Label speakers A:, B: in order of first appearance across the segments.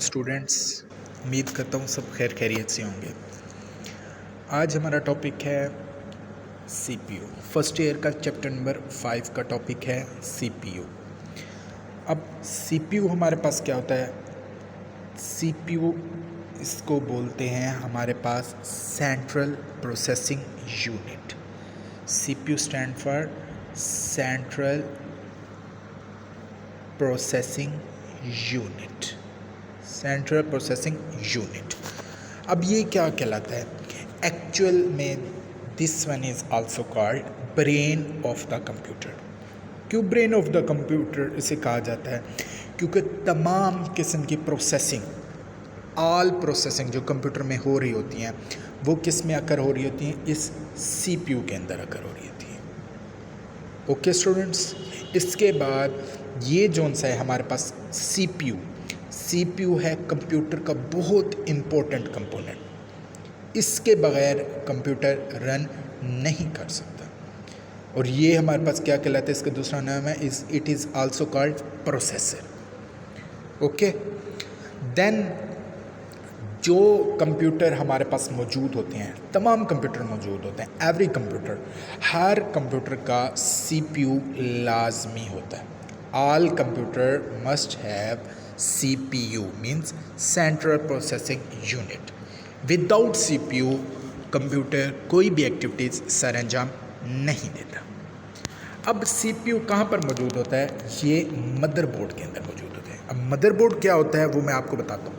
A: Students, उम्मीद करता हूँ सब खैर खैरियत से होंगे। आज हमारा टॉपिक है सीपीयू। फर्स्ट ईयर का चैप्टर नंबर 5 का टॉपिक है सीपीयू। अब सीपीयू हमारे पास क्या होता है? सीपीयू इसको बोलते हैं हमारे पास central processing unit. CPU stand for central processing unit. Central processing unit. अब ये क्या कहलाता है? एक्चुअल में this one is also called brain of the computer. क्यों ब्रेन ऑफ द कंप्यूटर इसे कहा जाता है? क्योंकि तमाम किस्म की प्रोसेसिंग, ऑल प्रोसेसिंग जो कंप्यूटर में हो रही होती हैं वो किस में आकर हो रही होती हैं? इस सीपीयू के अंदर आकर हो रही होती है। ओके स्टूडेंट्स, इसके बाद ये जोन सा है हमारे पास सीपीयू। सीपीयू है कंप्यूटर का बहुत इम्पोर्टेंट कंपोनेंट। इसके बगैर कंप्यूटर रन नहीं कर सकता। और ये हमारे पास क्या कहलाता है? इसका दूसरा नाम है it is also called processor. Okay, then जो कंप्यूटर हमारे पास मौजूद होते हैं, तमाम कंप्यूटर मौजूद होते हैं, एवरी कंप्यूटर, हर कंप्यूटर का सीपीयू लाजमी होता है। All computer must have CPU means Central Processing Unit। Without CPU computer कोई भी एक्टिविटीज़ सर अंजाम नहीं देता। अब CPU कहाँ पर मौजूद होता है? ये मदरबोर्ड के अंदर मौजूद होता है। अब मदरबोर्ड क्या होता है वो मैं आपको बताता हूँ।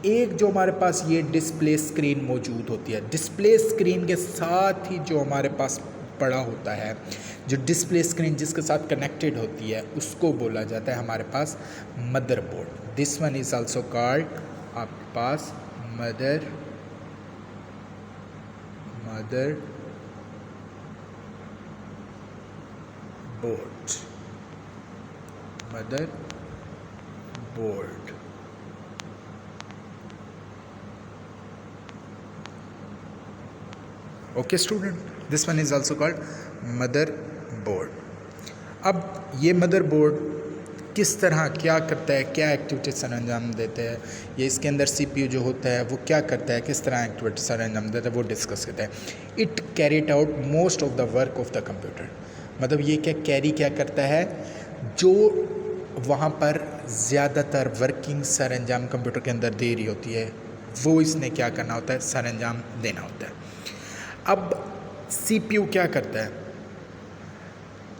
A: एक जो हमारे पास ये डिस्प्ले स्क्रीन मौजूद होती है, डिस्प्ले स्क्रीन के साथ ही जो हमारे पास पड़ा होता है, जो डिस्प्ले स्क्रीन जिसके साथ कनेक्टेड होती है, उसको बोला जाता है हमारे पास motherboard. This one is also called आपके पास mother board. Okay student, this one is also called mother board. अब ये मदर बोर्ड किस तरह क्या करता है, क्या एक्टिविटीज सर अंजाम देते हैं, ये इसके अंदर सीपीयू जो होता है वो क्या करता है, किस तरह एक्टिविटी सर अंजाम देता है, वो डिस्कस करता है। It carried out most of the work of the computer. मतलब ये क्या करता है? जो वहाँ पर ज़्यादातर वर्किंग सर अंजाम कंप्यूटर के अंदर दे रही होती है वो इसने क्या करना होता है? सर अंजाम देना होता है। अब सीपीयू क्या करता है?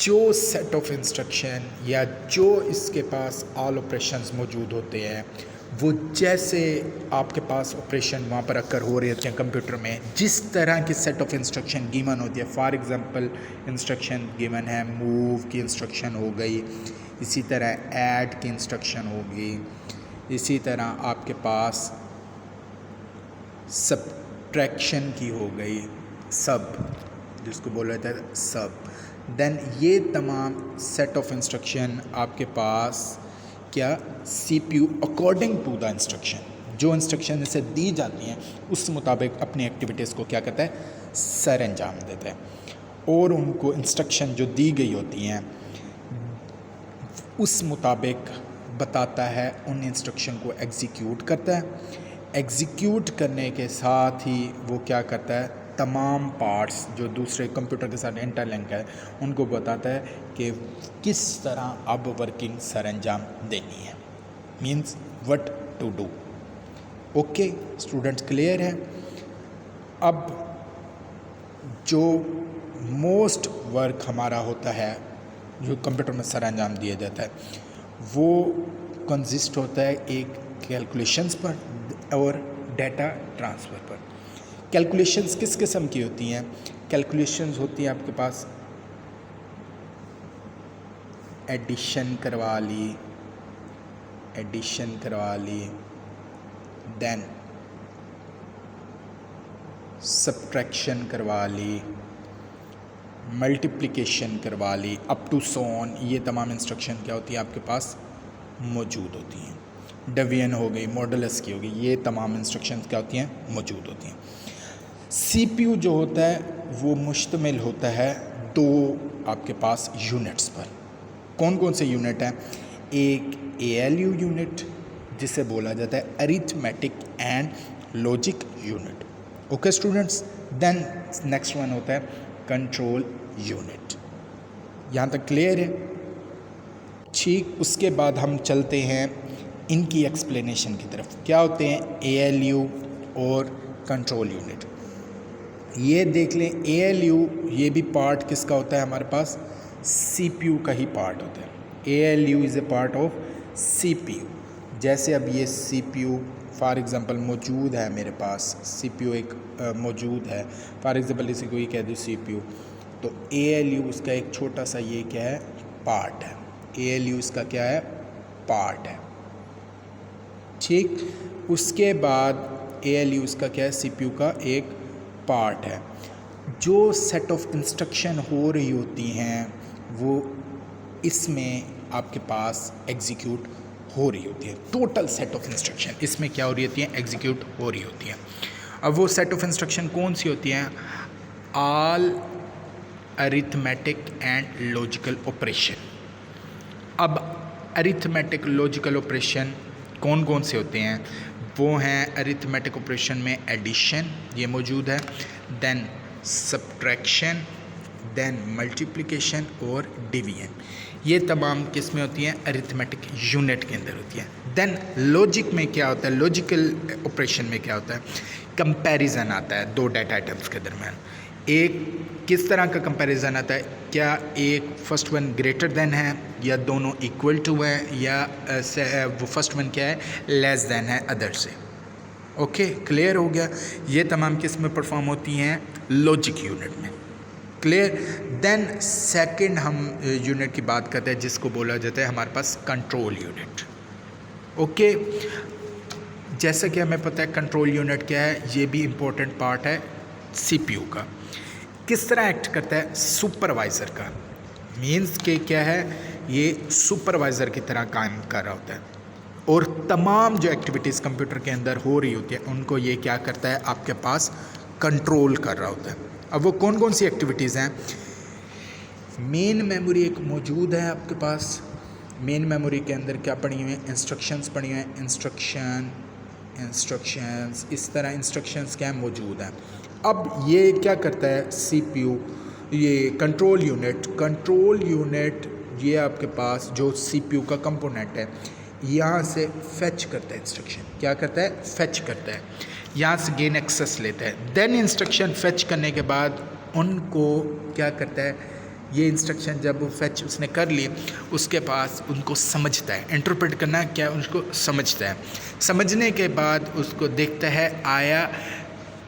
A: जो सेट ऑफ इंस्ट्रक्शन या जो इसके पास ऑल ऑपरेशंस मौजूद होते हैं, वो जैसे आपके पास ऑपरेशन वहाँ पर अक्कर हो रहे होते हैं कंप्यूटर में, जिस तरह की सेट ऑफ इंस्ट्रक्शन गिवन होती है। फॉर एग्जांपल इंस्ट्रक्शन गिवन है, मूव की इंस्ट्रक्शन हो गई, इसी तरह ऐड की इंस्ट्रक्शन हो गई, इसी तरह आपके पास सब्ट्रैक्शन की हो गई, सब जिसको बोला जाता है सब। देन ये तमाम सेट ऑफ इंस्ट्रक्शन आपके पास क्या CPU according to the instruction, जो इंस्ट्रक्शन इसे दी जाती हैं उस मुताबिक अपनी एक्टिविटीज़ को क्या करता है? सर अंजाम देता है। और उनको इंस्ट्रक्शन जो दी गई होती हैं उस मुताबिक बताता है, उन इंस्ट्रक्शन को एग्जीक्यूट करता है। एग्जीक्यूट करने के साथ ही वो क्या करता है? तमाम पार्ट्स जो दूसरे कंप्यूटर के साथ इंटरलिंक है उनको बताता है कि किस तरह अब वर्किंग सर अंजाम देनी है, means what to do. Okay students, clear है? अब जो मोस्ट वर्क हमारा होता है जो कंप्यूटर में सर अंजाम दिया जाता है वो कंसिस्ट होता है एक कैलकुलेशंस पर और डेटा ट्रांसफ़र पर। कैलकुलेशंस किस किस्म की होती हैं? कैलकुलेशंस होती हैं आपके पास एडिशन करवा ली, देन सब्ट्रैक्शन करवा ली, मल्टीप्लिकेशन करवा ली, अप टू सो ऑन। ये तमाम इंस्ट्रक्शन क्या होती है आपके पास मौजूद होती हैं। डिवीजन हो गई, मॉडुलस की हो गई, ये तमाम इंस्ट्रक्शंस क्या होती हैं? मौजूद होती हैं। सीपीयू जो होता है वो मुश्तमिल होता है दो आपके पास यूनिट्स पर। कौन कौन से यूनिट हैं? एक ALU यूनिट, जिसे बोला जाता है arithmetic and logic unit. Okay students, then next one होता है कंट्रोल यूनिट। यहाँ तक क्लियर है? ठीक, उसके बाद हम चलते हैं इनकी एक्सप्लेनेशन की तरफ। क्या होते हैं ALU और कंट्रोल यूनिट? ये देख लें, ALU ये भी पार्ट किसका होता है हमारे पास? CPU का ही पार्ट होता है। ALU is a part of CPU। जैसे अब ये CPU फॉर एग्ज़ाम्पल मौजूद है मेरे पास, CPU एक मौजूद है, फॉर एग्ज़ाम्पल इसे कोई कह दो CPU, तो ALU उसका एक छोटा सा ये क्या है? पार्ट है। ALU इसका क्या है? पार्ट है। ठीक, उसके बाद ALU इसका क्या है? CPU का एक पार्ट है। जो सेट ऑफ इंस्ट्रक्शन हो रही होती हैं वो इसमें आपके पास एग्जीक्यूट हो रही होती है। टोटल सेट ऑफ इंस्ट्रक्शन इसमें क्या हो रही होती हैं? एग्जीक्यूट हो रही होती हैं। अब वो सेट ऑफ इंस्ट्रक्शन कौन सी होती हैं? All arithmetic and logical operation. अब अरिथमेटिक लॉजिकल ऑपरेशन कौन कौन से होते हैं? वो हैं अरिथमेटिक ऑपरेशन में एडिशन, ये मौजूद है, देन सब्ट्रैक्शन, देन मल्टीप्लिकेशन और डिवीजन। ये तमाम किस में होती हैं? अरिथमेटिक यूनिट के अंदर होती हैं। देन लॉजिक में क्या होता है? लॉजिकल ऑपरेशन में क्या होता है? कंपैरिजन आता है दो डाटा आइटम्स के दरमियान। एक किस तरह का कंपैरिजन आता है? क्या एक फर्स्ट वन ग्रेटर देन है, या दोनों इक्वल टू है, या वो फर्स्ट वन क्या है? लेस देन है अदर से। ओके, क्लियर हो गया? ये तमाम किस में परफॉर्म होती हैं? लॉजिक यूनिट में। क्लियर? देन सेकंड हम यूनिट की बात करते हैं जिसको बोला जाता है हमारे पास कंट्रोल यूनिट। ओके, जैसा कि हमें पता है कंट्रोल यूनिट क्या है, ये भी इम्पोर्टेंट पार्ट है CPU का। किस तरह एक्ट करता है? सुपरवाइज़र का। मीन्स के क्या है? ये सुपरवाइज़र की तरह काम कर रहा होता है और तमाम जो एक्टिविटीज़ कंप्यूटर के अंदर हो रही होती है उनको ये क्या करता है? आपके पास कंट्रोल कर रहा होता है। अब वो कौन कौन सी एक्टिविटीज़ हैं? मेन मेमोरी एक मौजूद है आपके पास। मेन मेमोरी के अंदर क्या पड़ी हुई है? इंस्ट्रक्शंस पड़ी हुई हैं। इंस्ट्रक्शंस इस तरह इंस्ट्रक्शंस क्या मौजूद हैं। अब ये क्या करता है? CPU ये कंट्रोल यूनिट ये आपके पास जो CPU का कंपोनेंट है यहाँ से फेच करता है इंस्ट्रक्शन। क्या करता है? फेच करता है, यहाँ से गेन एक्सेस लेता है। देन इंस्ट्रक्शन फेच करने के बाद उनको क्या करता है? ये इंस्ट्रक्शन जब वो फेच उसने कर लिए उसके पास उनको समझता है। इंटरप्रेट करना क्या? उसको समझता है। समझने के बाद उसको देखता है, आया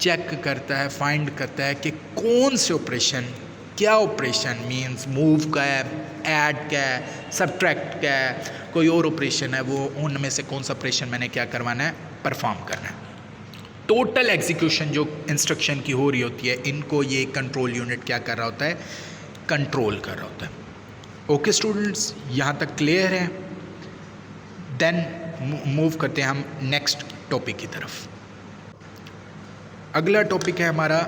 A: चेक करता है, फाइंड करता है कि कौन से ऑपरेशन, क्या ऑपरेशन मींस मूव का है, ऐड का है, सब्ट्रैक्ट का है, कोई और ऑपरेशन है, वो उनमें से कौन सा ऑपरेशन मैंने क्या करवाना है? परफॉर्म करना है। टोटल एग्जीक्यूशन जो इंस्ट्रक्शन की हो रही होती है इनको ये कंट्रोल यूनिट क्या कर रहा होता है? कंट्रोल कर रहा होता है। ओके स्टूडेंट्स, यहाँ तक क्लियर है? देन मूव करते हैं हम नेक्स्ट टॉपिक की तरफ। अगला टॉपिक है हमारा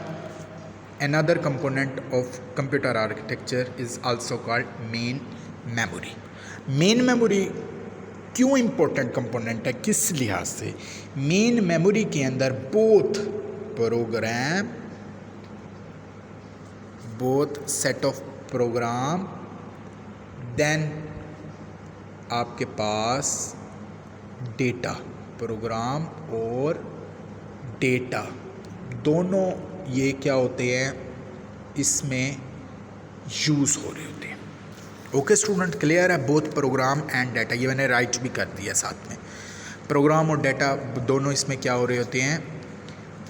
A: another component of computer architecture is also called main memory. Main memory क्यों इम्पोर्टेंट कंपोनेंट है? किस लिहाज से? मेन मेमोरी के अंदर both set of program, then आपके पास डेटा, प्रोग्राम और डेटा दोनों ये क्या होते हैं? इसमें यूज़ हो रहे होते हैं। ओके स्टूडेंट, क्लियर है? बोथ प्रोग्राम एंड डाटा, ये मैंने राइट भी कर दिया साथ में। प्रोग्राम और डाटा दोनों इसमें क्या हो रहे होते हैं?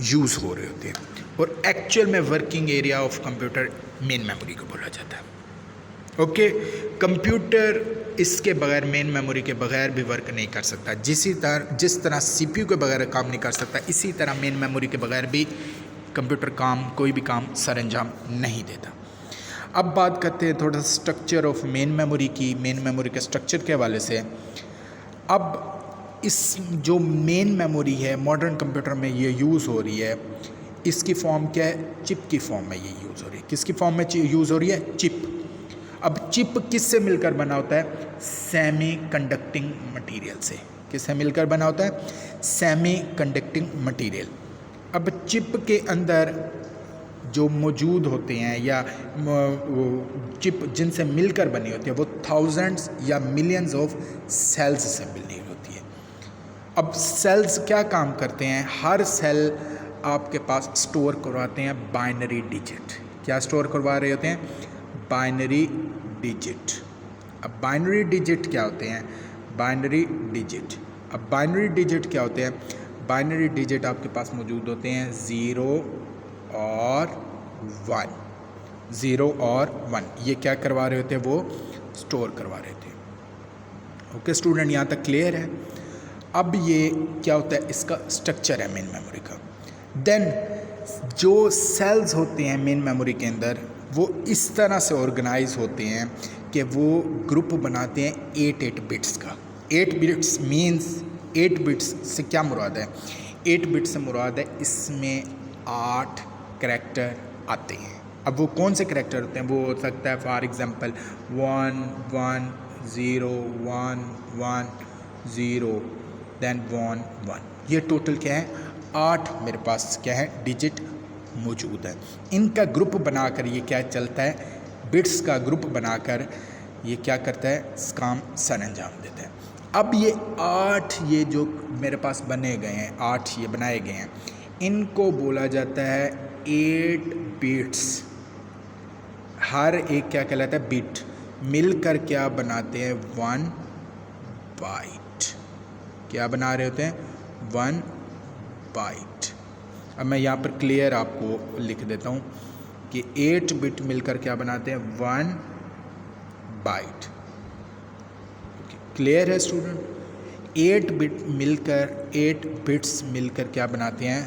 A: यूज़ हो रहे होते हैं। और एक्चुअल में working area of computer main memory को बोला जाता है। ओके, कंप्यूटर इसके बगैर, मेन मेमोरी के बगैर भी वर्क नहीं कर सकता। जिस तरह CPU के बगैर काम नहीं कर सकता, इसी तरह मेन मेमोरी के बगैर भी कंप्यूटर कोई भी काम सर अंजाम नहीं देता। अब बात करते हैं थोड़ा स्ट्रक्चर ऑफ मेन मेमोरी की, मेन मेमोरी के स्ट्रक्चर के हवाले से। अब इस जो मेन मेमोरी है मॉडर्न कंप्यूटर में ये यूज़ हो रही है, इसकी फॉर्म क्या है? चिप की फॉर्म में ये यूज़ हो रही है। किसकी फॉर्म में यूज़ हो रही है? चिप। अब चिप किससे मिलकर बना होता है? सेमी कंडक्टिंग मटेरियल से। किससे मिलकर बना होता है? Semi conducting material. अब चिप के अंदर जो मौजूद होते हैं या वो चिप जिनसे मिलकर बनी होती है वो थाउजेंड्स या मिलियंस ऑफ सेल्स से बनी होती है। अब सेल्स क्या काम करते हैं? हर सेल आपके पास स्टोर करवाते हैं बाइनरी डिजिट। क्या स्टोर करवा रहे होते हैं? Binary digit. अब बाइनरी डिजिट क्या होते हैं? Binary digit. अब बाइनरी डिजिट क्या होते हैं? बाइनरी डिजिट आपके पास मौजूद होते हैं 0 और 1। 0 और 1 ये क्या करवा रहे होते हैं? वो स्टोर करवा रहे थे। ओके स्टूडेंट, यहाँ तक क्लियर है? अब ये क्या होता है? इसका स्ट्रक्चर है मेन मेमोरी का। देन जो सेल्स होते हैं मेन मेमोरी के अंदर वो इस तरह से ऑर्गेनाइज होते हैं कि वो ग्रुप बनाते हैं 8 बिट्स का। 8 बिट्स मीन्स 8 बिट्स से क्या मुराद है? 8 बिट्स से मुराद है इसमें 8 करैक्टर आते हैं। अब वो कौन से करैक्टर होते हैं? वो हो सकता है फॉर एग्जांपल 1 1 0 1 1 0 देन 1 1। ये टोटल क्या है? 8 मेरे पास क्या है? डिजिट मौजूद है। इनका ग्रुप बनाकर ये क्या चलता है? बिट्स का ग्रुप बनाकर ये क्या करता है? काम सर अंजाम देता है। अब ये 8 ये जो मेरे पास बने गए हैं, 8 ये बनाए गए हैं, इनको बोला जाता है 8 बिट्स। हर एक क्या कहलाता है? बिट। मिलकर क्या बनाते हैं? 1 बाइट। क्या बना रहे होते हैं? 1 बाइट। अब मैं यहाँ पर क्लियर आपको लिख देता हूँ कि 8 बिट मिलकर क्या बनाते हैं? 1 बाइट। क्लियर है स्टूडेंट? 8 बिट मिलकर 8 बिट्स मिलकर क्या बनाते हैं?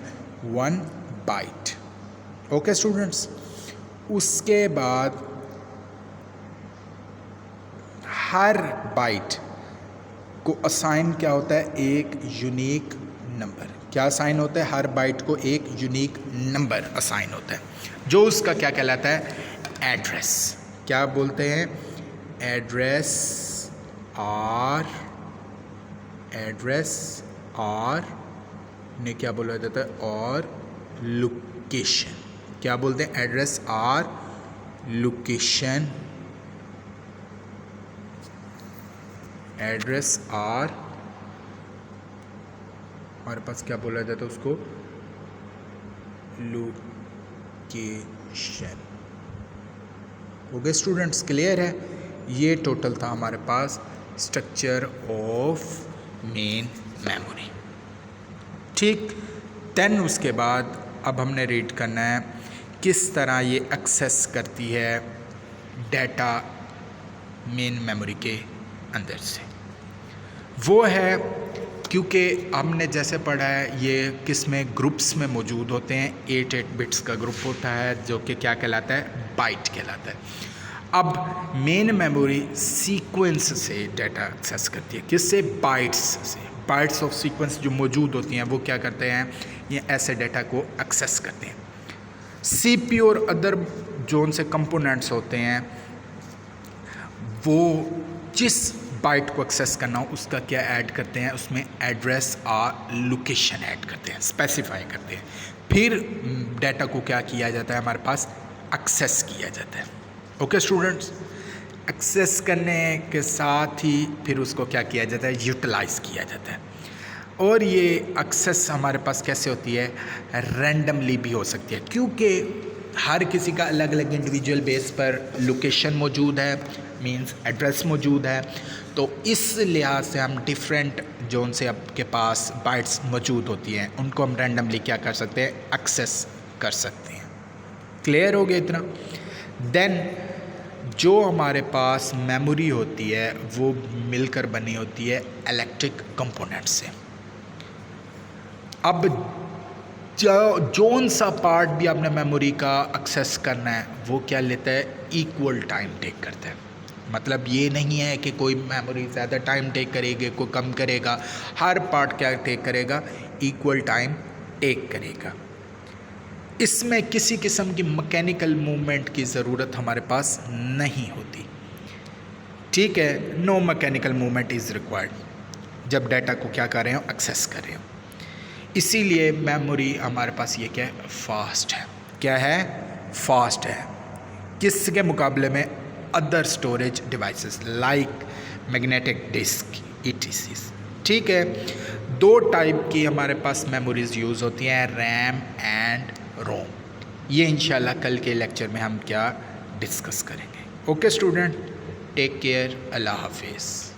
A: 1 बाइट। ओके स्टूडेंट्स, उसके बाद हर बाइट को असाइन क्या होता है? एक यूनिक नंबर। क्या असाइन होता है? हर बाइट को एक यूनिक नंबर असाइन होता है जो उसका क्या कहलाता है? एड्रेस। क्या बोलते हैं? एड्रेस और ने क्या बोला जाता है? और लोकेशन। क्या बोलते हैं? एड्रेस और लोकेशन। एड्रेस और हमारे पास क्या बोला जाता है उसको? लोकेशन। ओके स्टूडेंट्स, क्लियर है? ये टोटल था हमारे पास स्ट्रक्चर ऑफ मेन मेमोरी। ठीक, देन उसके बाद अब हमने रीड करना है किस तरह ये एक्सेस करती है डाटा मेन मेमोरी के अंदर से। वो है, क्योंकि हमने जैसे पढ़ा है ये किस में? ग्रुप्स में मौजूद होते हैं। 8 बिट्स का ग्रुप होता है जो कि क्या कहलाता है? बाइट कहलाता है। अब मेन मेमोरी सीक्वेंस से डाटा एक्सेस करती है। किससे? बाइट्स से। बाइट्स ऑफ सीक्वेंस जो मौजूद होती हैं वो क्या करते हैं? ये ऐसे डाटा को एक्सेस करते हैं। सीपीयू और अदर जो उनसे कंपोनेंट्स होते हैं वो जिस बाइट को एक्सेस करना हो उसका क्या ऐड करते हैं? उसमें एड्रेस और लोकेशन ऐड करते हैं, स्पेसिफाई करते हैं। फिर डाटा को क्या किया जाता है? हमारे पास एक्सेस किया जाता है। ओके स्टूडेंट्स, एक्सेस करने के साथ ही फिर उसको क्या किया जाता है? यूटिलाइज किया जाता है। और ये एक्सेस हमारे पास कैसे होती है? रैंडमली भी हो सकती है, क्योंकि हर किसी का अलग अलग इंडिविजुअल बेस पर लोकेशन मौजूद है, मींस एड्रेस मौजूद है। तो इस लिहाज से हम डिफरेंट जोन से आपके पास बाइट्स मौजूद होती हैं उनको हम रैंडमली क्या कर सकते हैं? एक्सेस कर सकते हैं। क्लियर हो गया इतना? देन जो हमारे पास मेमोरी होती है वो मिलकर बनी होती है इलेक्ट्रिक कंपोनेंट से। अब जोन सा पार्ट भी आपने मेमोरी का एक्सेस करना है वो क्या लेता है? इक्वल टाइम टेक करता है। मतलब ये नहीं है कि कोई मेमोरी ज़्यादा टाइम टेक करेगी, कोई कम करेगा। हर पार्ट क्या टेक करेगा? इक्वल टाइम टेक करेगा। इसमें किसी किस्म की मैकेनिकल मूवमेंट की ज़रूरत हमारे पास नहीं होती। ठीक है, no mechanical movement is required. जब डाटा को क्या कर रहे हो, एक्सेस कर रहे हो। इसीलिए मेमोरी हमारे पास ये क्या है, फास्ट है। क्या है, फास्ट है। किसके मुकाबले में, other storage devices like magnetic disk ETCs। ठीक है, 2 टाइप की हमारे पास मेमोरीज यूज़ होती हैं, रैम एंड रोम। ये इंशाल्लाह कल के लेक्चर में हम क्या डिस्कस करेंगे। ओके स्टूडेंट, टेक केयर, अल्लाह हाफिज़।